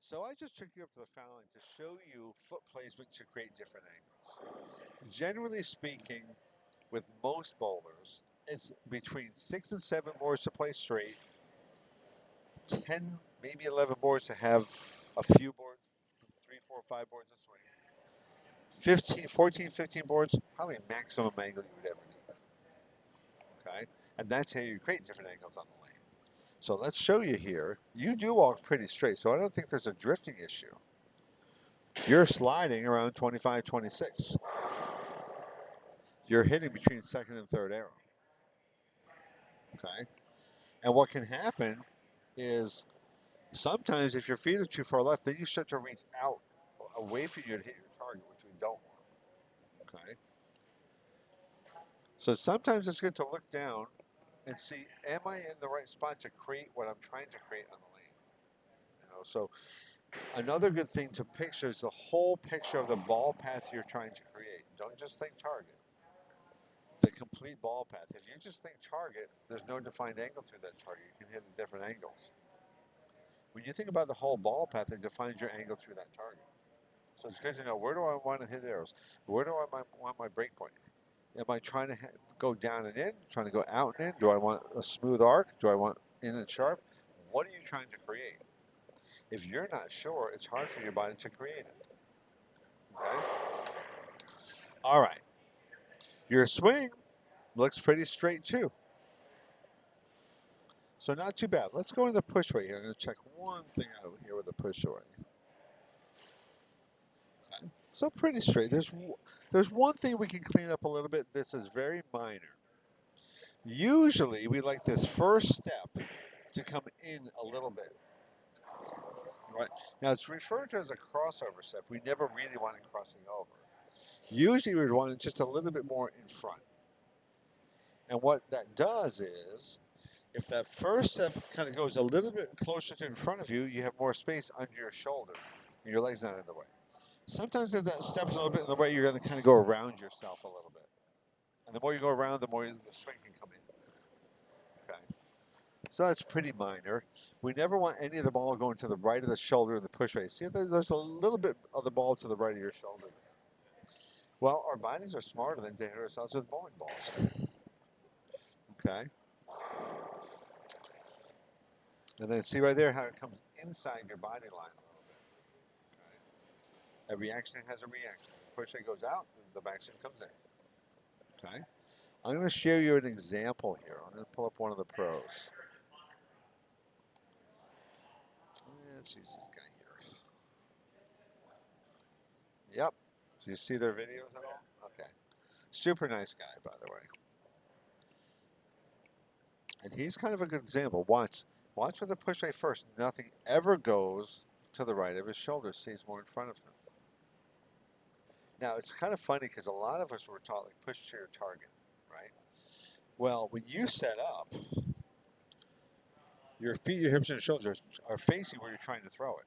So I just took you up to the foul line to show you foot placement to create different angles. Generally speaking, with most bowlers, it's between 6 and 7 boards to play straight, 10, maybe 11 boards to have a few boards, 3, 4, 5 boards to swing. 15, 14, 15 boards, probably maximum angle you would ever need. Okay? And that's how you create different angles on the lane. So let's show you here. You do walk pretty straight, so I don't think there's a drifting issue. You're sliding around 25, 26. You're hitting between second and third arrow. Okay? And what can happen is sometimes if your feet are too far left, then you start to reach out away from you to hit your target, which we don't want. Okay? So sometimes it's good to look down and see, am I in the right spot to create what I'm trying to create on the lane? So another good thing to picture is the whole picture of the ball path you're trying to create. Don't just think target. The complete ball path. If you just think target, there's no defined angle through that target. You can hit at different angles. When you think about the whole ball path, it defines your angle through that target. So it's good to know, where do I want to hit arrows? Where do I want my break point? Am I trying to go down and in? Trying to go out and in? Do I want a smooth arc? Do I want in and sharp? What are you trying to create? If you're not sure, it's hard for your body to create it. Okay? All right. Your swing looks pretty straight too. So not too bad. Let's go into the push weight here. I'm going to check one thing out here with the push weight. Okay. So pretty straight. There's one thing we can clean up a little bit. This is very minor. Usually we like this first step to come in a little bit. Right. Now it's referred to as a crossover step. We never really want it crossing over. Usually we want it just a little bit more in front. And what that does is, if that first step kind of goes a little bit closer to in front of you, you have more space under your shoulder, and your leg's not in the way. Sometimes if that step's a little bit in the way, you're going to kind of go around yourself a little bit. And the more you go around, the more the swing can come in. Okay. So that's pretty minor. We never want any of the ball going to the right of the shoulder in the push weight. See, there's a little bit of the ball to the right of your shoulder there. Well, our bodies are smarter than to hit ourselves with bowling balls. Okay. And then see right there how it comes inside your body line a little bit. Okay. A reaction has a reaction. The push weight goes out, the back swing comes in. Okay. I'm going to show you an example here. I'm going to pull up one of the pros. Let's use this guy here. Yep. Do you see their videos at all? Okay. Super nice guy, by the way. And he's kind of a good example. Watch with the push weight first. Nothing ever goes to the right of his shoulder. Stays more in front of him. Now, it's kind of funny because a lot of us were taught, like, push to your target, right? Well, when you set up, your feet, your hips, and your shoulders are facing where you're trying to throw it.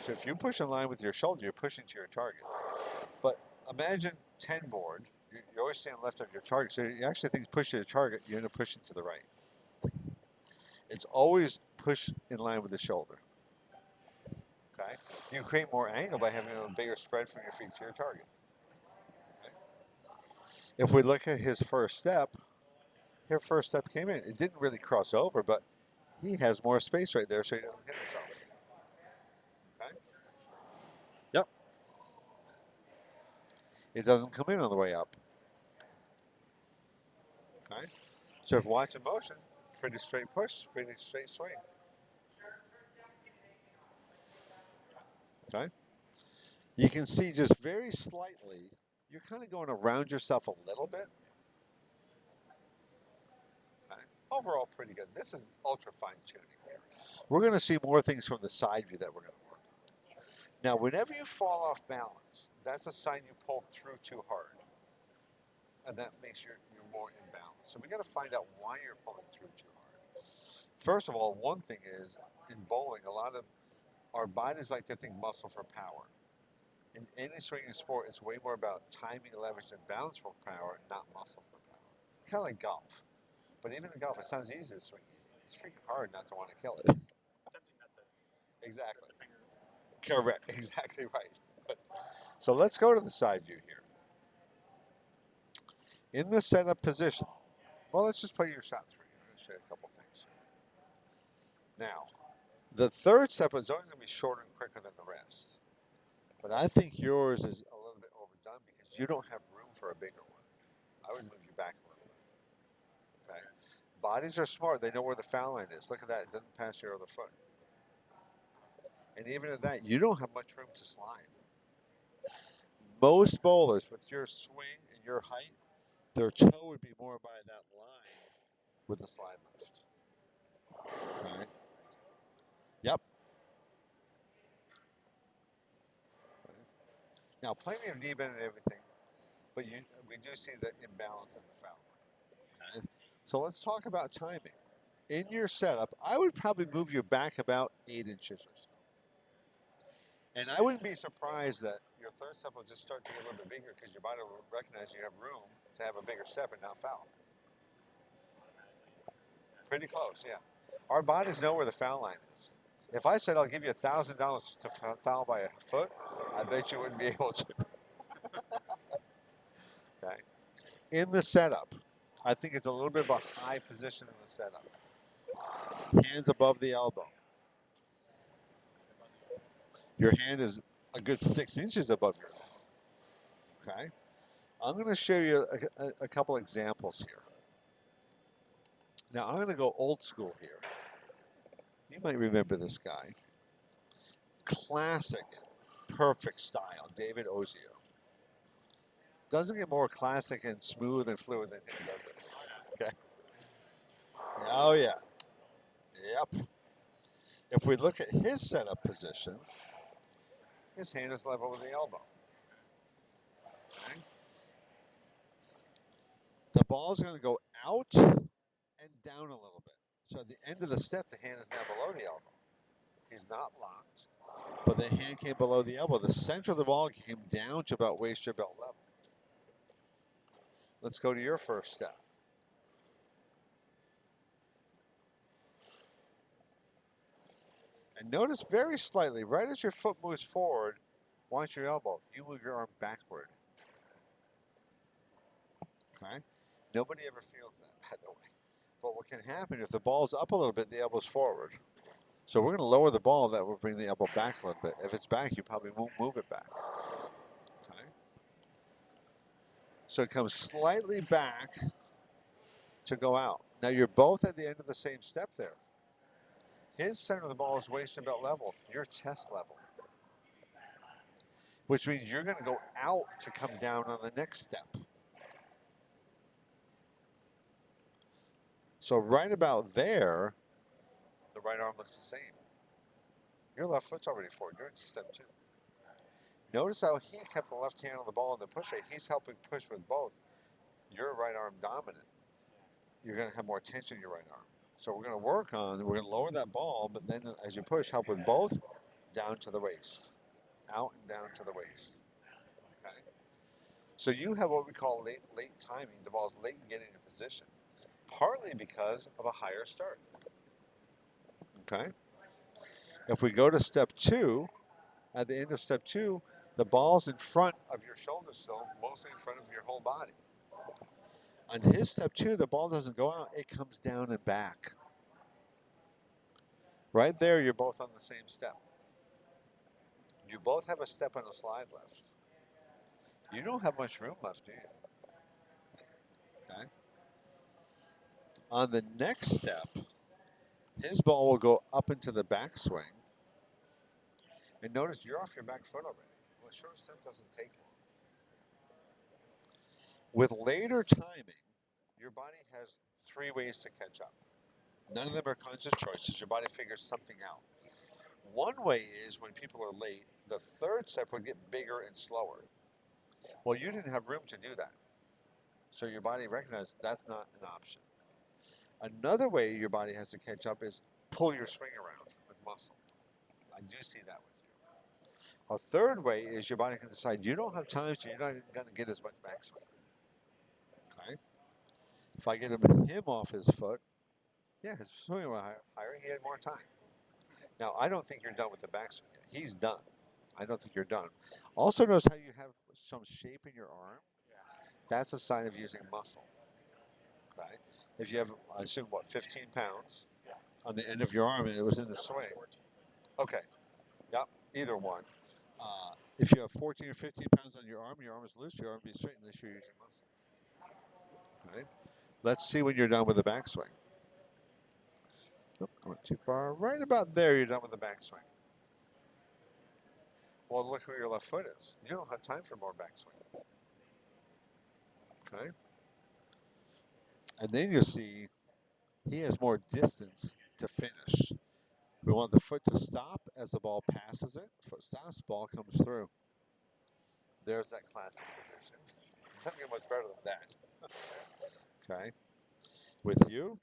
So if you push in line with your shoulder, you're pushing to your target. But imagine 10 board. You always stand left of your target. So you actually think push to your target, you end up pushing to the right. It's always push in line with the shoulder. Okay? You create more angle by having a bigger spread from your feet to your target. Okay? If we look at his first step, his first step came in. It didn't really cross over, but he has more space right there so he doesn't hit himself. Okay? Yep. It doesn't come in on the way up. Okay? So if you watch in motion, pretty straight push, pretty straight swing. Okay? You can see just very slightly, you're kind of going around yourself a little bit. Okay? Overall, pretty good. This is ultra fine tuning here. We're going to see more things from the side view that we're going to work. Now, whenever you fall off balance, that's a sign you pulled through too hard. And that makes you're more imbalanced. So we got to find out why you're pulling through too hard. First of all, one thing is, in bowling, a lot of our bodies like to think muscle for power. In any swinging sport, it's way more about timing, leverage, and balance for power, not muscle for power. Kind of like golf. But even in golf, it sounds easy to swing easy. It's freaking hard not to want to kill it. Exactly. Correct. Exactly right. So let's go to the side view here. In the setup position, well, let's just play your shot three. I'm going to show you a couple things. Now, the third step is always going to be shorter and quicker than the rest. But I think yours is a little bit overdone because you don't have room for a bigger one. I would move you back a little bit. Okay. Bodies are smart. They know where the foul line is. Look at that. It doesn't pass your other foot. And even at that, you don't have much room to slide. Most bowlers, with your swing and your height, their toe would be more by that line with the slide lift. Okay. Yep. Now, plenty of knee bend and everything, but we do see the imbalance in the foul line. Okay. So let's talk about timing. In your setup, I would probably move you back about 8 inches or so. And I wouldn't be surprised that your third step will just start to get a little bit bigger because your body will recognize you have room to have a bigger step and not foul. Pretty close, yeah. Our bodies know where the foul line is. If I said I'll give you $1,000 to foul by a foot, I bet you wouldn't be able to. Okay. In the setup, I think it's a little bit of a high position in the setup. Hands above the elbow. Your hand is a good 6 inches above your elbow. Okay. I'm going to show you a couple examples here. Now I'm going to go old school here. You might remember this guy. Classic, perfect style, David Ozio. Doesn't get more classic and smooth and fluid than him, does it? Okay. Oh yeah. Yep. If we look at his setup position, his hand is level with the elbow. Okay. The ball is going to go out and down a little bit. So at the end of the step, the hand is now below the elbow. He's not locked, but the hand came below the elbow. The center of the ball came down to about waist or belt level. Let's go to your first step. And notice very slightly, right as your foot moves forward, watch your elbow. You move your arm backward. Okay? Nobody ever feels that, by the way. But what can happen if the ball's up a little bit, the elbow's forward. So we're going to lower the ball. That will bring the elbow back a little bit. If it's back, you probably won't move it back. Okay? So it comes slightly back to go out. Now you're both at the end of the same step there. His center of the ball is waist and belt level. Your chest level. Which means you're going to go out to come down on the next step. So right about there, the right arm looks the same. Your left foot's already forward. You're in step two. Notice how he kept the left hand on the ball in the push. He's helping push with both. Your right arm dominant. You're going to have more tension in your right arm. So we're going to work on, we're going to lower that ball, but then as you push, help with both, down to the waist. Out and down to the waist. Okay. So you have what we call late timing. The ball's late in getting into position, partly because of a higher start. Okay. If we go to step two, at the end of step two, the ball's in front of your shoulder still, mostly in front of your whole body. On his step two, the ball doesn't go out, it comes down and back. Right there, you're both on the same step. You both have a step and a slide left. You don't have much room left, do you? Okay. On the next step, his ball will go up into the backswing. And notice you're off your back foot already. Well, a short step doesn't take long. With later timing, your body has three ways to catch up. None of them are conscious choices. Your body figures something out. One way is when people are late, the third step would get bigger and slower. Well, you didn't have room to do that. So your body recognizes that's not an option. Another way your body has to catch up is pull your swing around with muscle. I do see that with you. A third way is your body can decide you don't have time, so you're not going to get as much backswing. Okay? If I get him off his foot, yeah, his swing was higher. He had more time. Now, I don't think you're done with the backswing yet. He's done. I don't think you're done. Also, notice how you have some shape in your arm. That's a sign of using muscle. Okay. If you have, I assume, what, 15 pounds on the end of your arm and it was in the swing. Okay. Yep. Either one. If you have 14 or 15 pounds on your arm is loose, your arm will be straight unless you're using muscle. Okay. Let's see when you're done with the backswing. Nope, I went too far. Right about there, you're done with the backswing. Well, look where your left foot is. You don't have time for more backswing. Okay. And then you'll see he has more distance to finish. We want the foot to stop as the ball passes it. Foot stops, ball comes through. There's that classic position. Doesn't get much better than that. Okay. With you,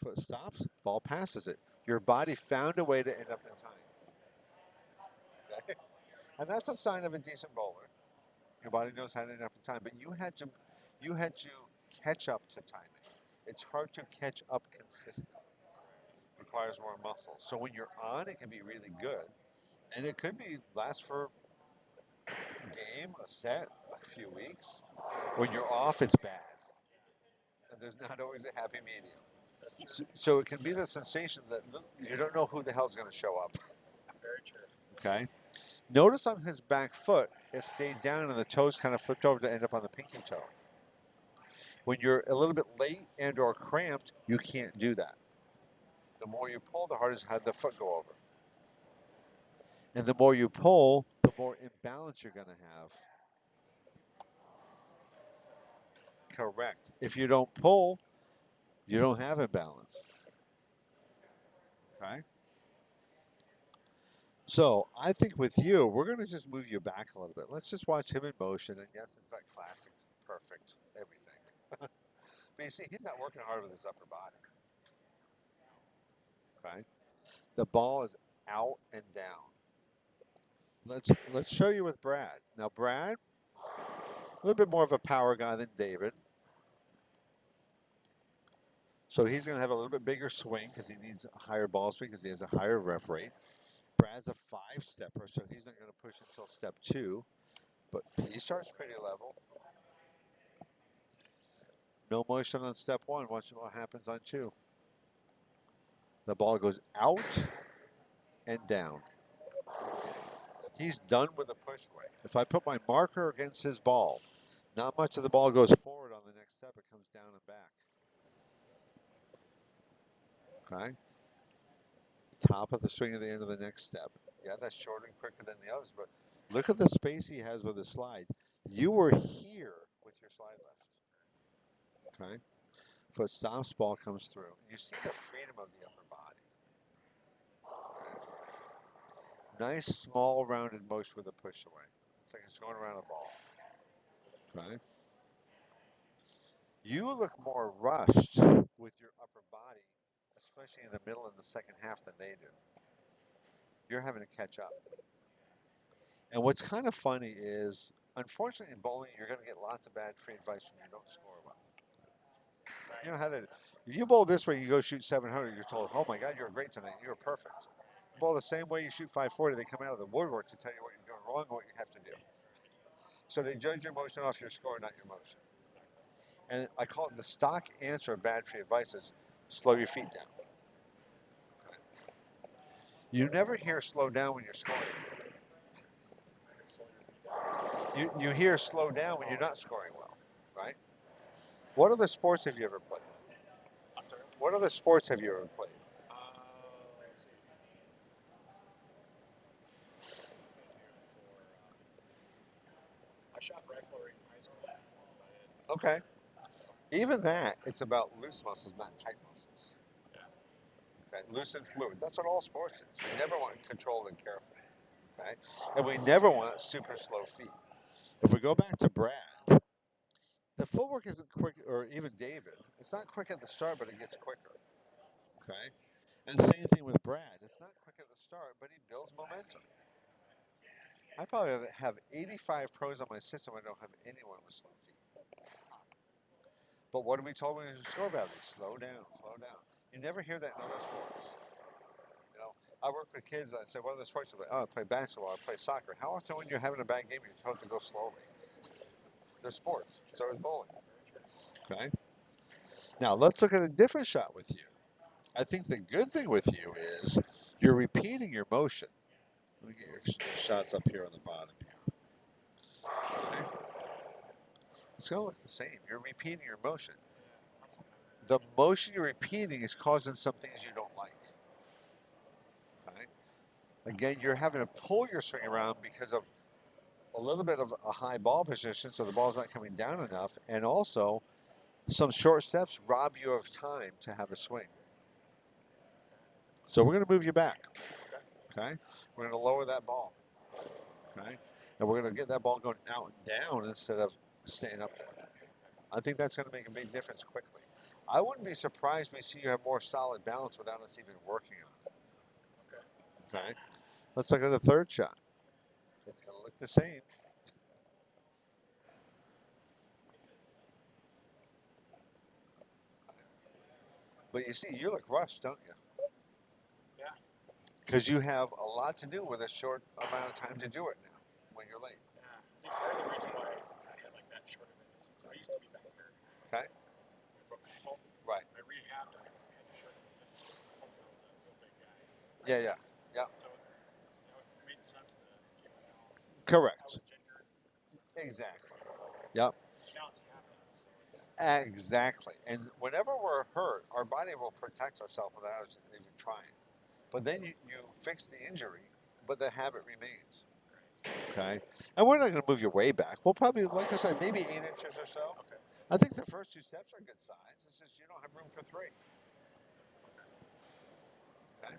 foot stops, ball passes it. Your body found a way to end up in time. Okay. And that's a sign of a decent bowler. Your body knows how to end up in time. But you had to catch up to timing. It's hard to catch up consistently. It requires more muscle. So when you're on, it can be really good. And it could be last for a game, a set, a few weeks. When you're off, it's bad. And there's not always a happy medium. So it can be the sensation that you don't know who the hell's going to show up. Okay. Notice on his back foot, it stayed down and the toes kind of flipped over to end up on the pinky toe. When you're a little bit late and or cramped, you can't do that. The more you pull, the harder how the foot go over. And the more you pull, the more imbalance you're going to have. Correct. If you don't pull, you don't have imbalance. Okay. So I think with you, we're going to just move you back a little bit. Let's just watch him in motion. And yes, it's that classic, perfect, everything. But you see, he's not working hard with his upper body. Okay. The ball is out and down. Let's show you with Brad. Now Brad, a little bit more of a power guy than David. So he's going to have a little bit bigger swing because he needs a higher ball speed because he has a higher ref rate. Brad's a five-stepper, so he's not going to push until step two. But he starts pretty level. No motion on step one. Watch what happens on two. The ball goes out and down. He's done with the push weight. If I put my marker against his ball, not much of the ball goes forward on the next step. It comes down and back. Okay. Top of the swing at the end of the next step. Yeah, that's shorter and quicker than the others, but look at the space he has with his slide. You were here with your slide left. Okay. Foot stops, ball comes through. You see the freedom of the upper body. Okay. Nice, small, rounded motion with a push away. It's like it's going around a ball. Okay. You look more rushed with your upper body, especially in the middle and the second half than they do. You're having to catch up. And what's kind of funny is, unfortunately, in bowling, you're going to get lots of bad free advice when you don't score well. You know how that? If you bowl this way, you go shoot 700. You're told, "Oh my God, you're great tonight. You're perfect." You bowl the same way, you shoot 540. They come out of the woodwork to tell you what you're doing wrong and what you have to do. So they judge your motion off your score, not your motion. And I call it the stock answer of bad free advice is slow your feet down. You never hear slow down when you're scoring. You hear slow down when you're not scoring well, right? What other sports have you ever played? What other sports have you ever played? Okay. Even that, it's about loose muscles, not tight muscles. Okay. Loose and fluid. That's what all sports is. We never want controlled and careful. Okay. And we never want super slow feet. If we go back to Brad, the footwork isn't quick, or even David. It's not quick at the start, but it gets quicker. Okay. And same thing with Brad. It's not quick at the start, but he builds momentum. I probably have 85 pros on my system. I don't have anyone with slow feet. But what are we told when we score badly? Slow down, slow down. You never hear that in other sports. You know, I work with kids. I say, what are the sports? They're like, oh, I play basketball. I play soccer. How often when you're having a bad game, you're told to go slowly? They're sports. So is bowling. Okay. Now let's look at a different shot with you. I think the good thing with you is you're repeating your motion. Let me get your shots up here on the bottom here. Okay. It's going to look the same. You're repeating your motion. The motion you're repeating is causing some things you don't like. Okay. Again, you're having to pull your swing around because of a little bit of a high ball position, so the ball's not coming down enough, and also some short steps rob you of time to have a swing. So we're going to move you back. Okay, we're going to lower that ball. Okay, and we're going to get that ball going out and down instead of staying up there. I think that's going to make a big difference quickly. I wouldn't be surprised if we see you have more solid balance without us even working on it. Okay, let's look at the third shot. It's going to look the same. But you see, you look rushed, don't you? Because you have a lot to do with a short amount of time to do it now when you're late. Okay? Right. Yeah, yeah. Yeah. Correct. Exactly. Yep. Exactly. And whenever we're hurt, our body will protect ourselves without us even trying. But then you fix the injury, but the habit remains. Okay? And we're not going to move your way back. We'll probably, like I said, maybe 8 inches or so. I think the first two steps are good size. It's just you don't have room for three. Okay?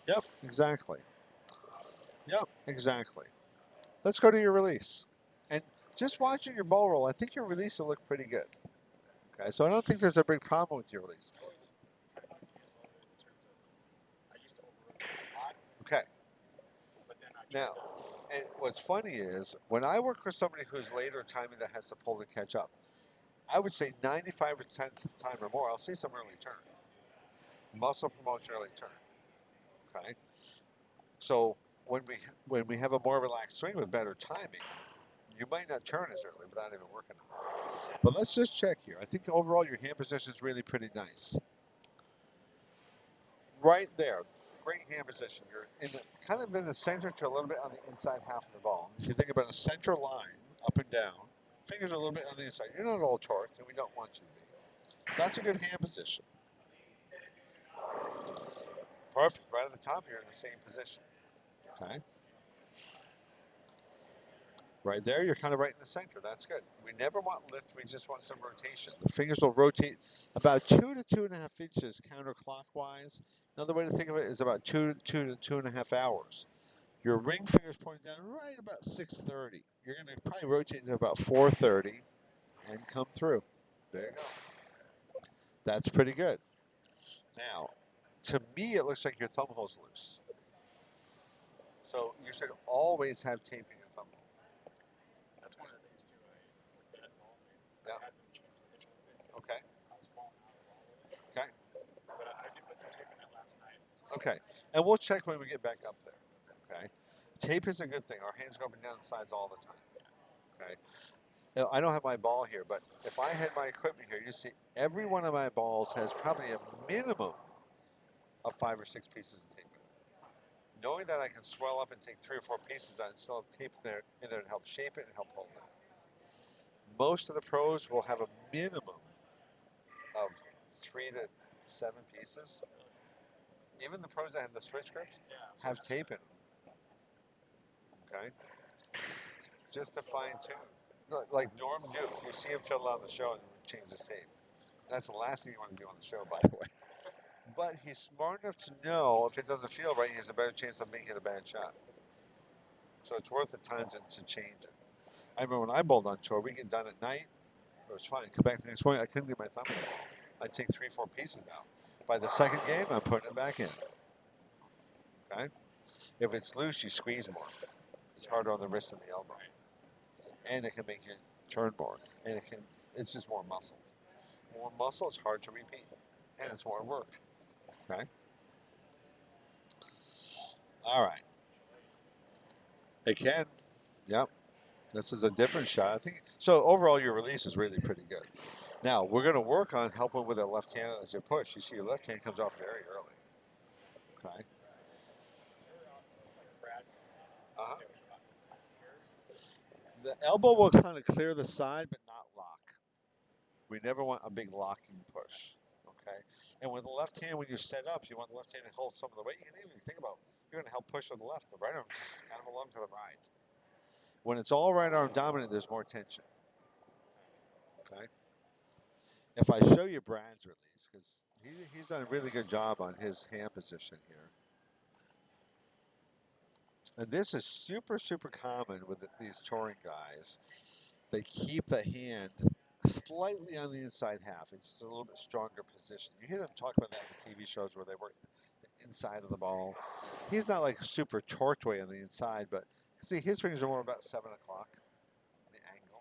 Yep, exactly. Yep, exactly. Let's go to your release. And just watching your ball roll, I think your release will look pretty good. Okay, so I don't think there's a big problem with your release. Okay. Now, and what's funny is when I work with somebody who's later timing that has to pull to catch up, I would say 95% of the time or more, I'll see some early turn, muscle promotion early turn. Okay, so when we have a more relaxed swing with better timing, you might not turn as early without even working on it. But let's just check here. I think overall your hand position is really pretty nice. Right there, great hand position. You're in the kind of in the center to a little bit on the inside half of the ball. If you think about a center line up and down, fingers are a little bit on the inside. You're not all torqued, and we don't want you to be. That's a good hand position. Perfect. Right at the top, you're in the same position. Okay. Right there, you're kind of right in the center. That's good. We never want lift. We just want some rotation. The fingers will rotate about 2 to 2.5 inches counterclockwise. Another way to think of it is about 2 to 2.5 hours. Your ring finger's pointing down right about 6:30. You're going to probably rotate to about 4:30 and come through. There you go. That's pretty good. Now, to me, it looks like your thumb hole's loose. So you should always have tape in your thumb hole. Yeah. Okay. Okay. Okay. And we'll check when we get back up there. Okay. Tape is a good thing. Our hands go up and down in size all the time. Okay. Now, I don't have my ball here, but if I had my equipment here, you see every one of my balls has probably a minimum of 5 or 6 pieces of tape in it. Knowing that I can swell up and take 3 or 4 pieces out and still have tape there in there to help shape it and help hold it. Most of the pros will have a minimum of 3 to 7 pieces. Even the pros that have the switch grips have tape in them. Okay, just to fine tune. Like Norm Duke, you see him fill out the show and change his tape. That's the last thing you want to do on the show, by the way. But he's smart enough to know if it doesn't feel right, he has a better chance of making a bad shot. So it's worth the time to change it. I remember when I bowled on tour, we get done at night. It was fine. Come back the next morning, I couldn't get my thumb in the ball. I'd take 3 or 4 pieces out. By the second game, I'm putting it back in. Okay. If it's loose, you squeeze more. It's harder on the wrist and the elbow, and it can make you turn more. And it can. It's just more muscles. More muscle is hard to repeat, and it's more work. Okay. All right. It can. Yep. This is a different shot. I think so. Overall, your release is really pretty good. Now we're going to work on helping with the left hand as you push. You see, your left hand comes off very early. Okay. Uh-huh. The elbow will kind of clear the side, but not lock. We never want a big locking push. Okay. And with the left hand, when you set up, you want the left hand to hold some of the weight. You can even think about you're going to help push with the left. The right arm just kind of along to the right. When it's all right arm dominant, there's more tension. Okay. If I show you Brad's release, because he's done a really good job on his hand position here. And this is super, super common with these touring guys. They keep the hand slightly on the inside half. It's just a little bit stronger position. You hear them talk about that in TV shows where they work the inside of the ball. He's not like super torqued way on the inside, but see, his fingers are more about 7 o'clock, the angle.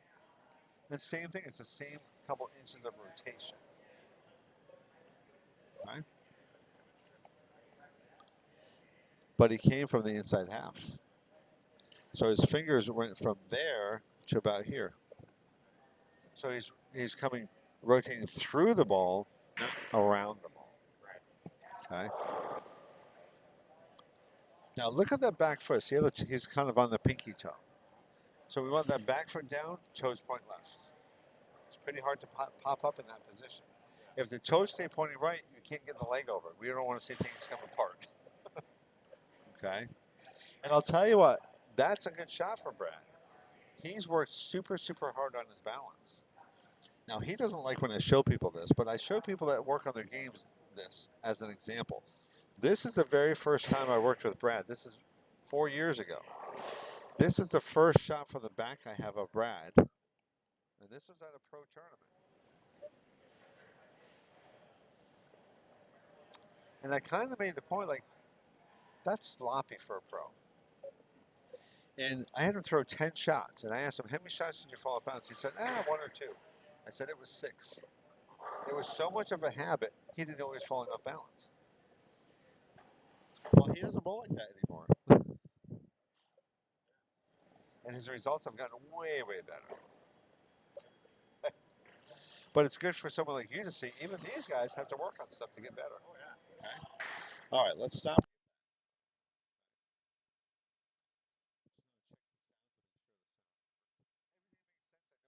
And same thing, it's the same couple inches of rotation. Right? But he came from the inside half. So his fingers went from there to about here. So he's coming, rotating through the ball, not around the ball. Okay. Now look at that back foot. See how he's kind of on the pinky toe. So we want that back foot down, toes point left. It's pretty hard to pop up in that position. If the toes stay pointing right, you can't get the leg over. We don't want to see things come apart. Okay. And I'll tell you what, that's a good shot for Brad. He's worked super, super hard on his balance. Now, he doesn't like when I show people this, but I show people that work on their games this as an example. This is the very first time I worked with Brad. This is 4 years ago. This is the first shot from the back I have of Brad. And this was at a pro tournament. And I kind of made the point like, that's sloppy for a pro. And I had him throw 10 shots. And I asked him, how many shots did you fall off balance? He said, one or two. I said, it was 6. It was so much of a habit, he didn't know he was falling off balance. Well, he doesn't bowl like that anymore. And his results have gotten way, way better. But it's good for someone like you to see even these guys have to work on stuff to get better. Okay? All right, let's stop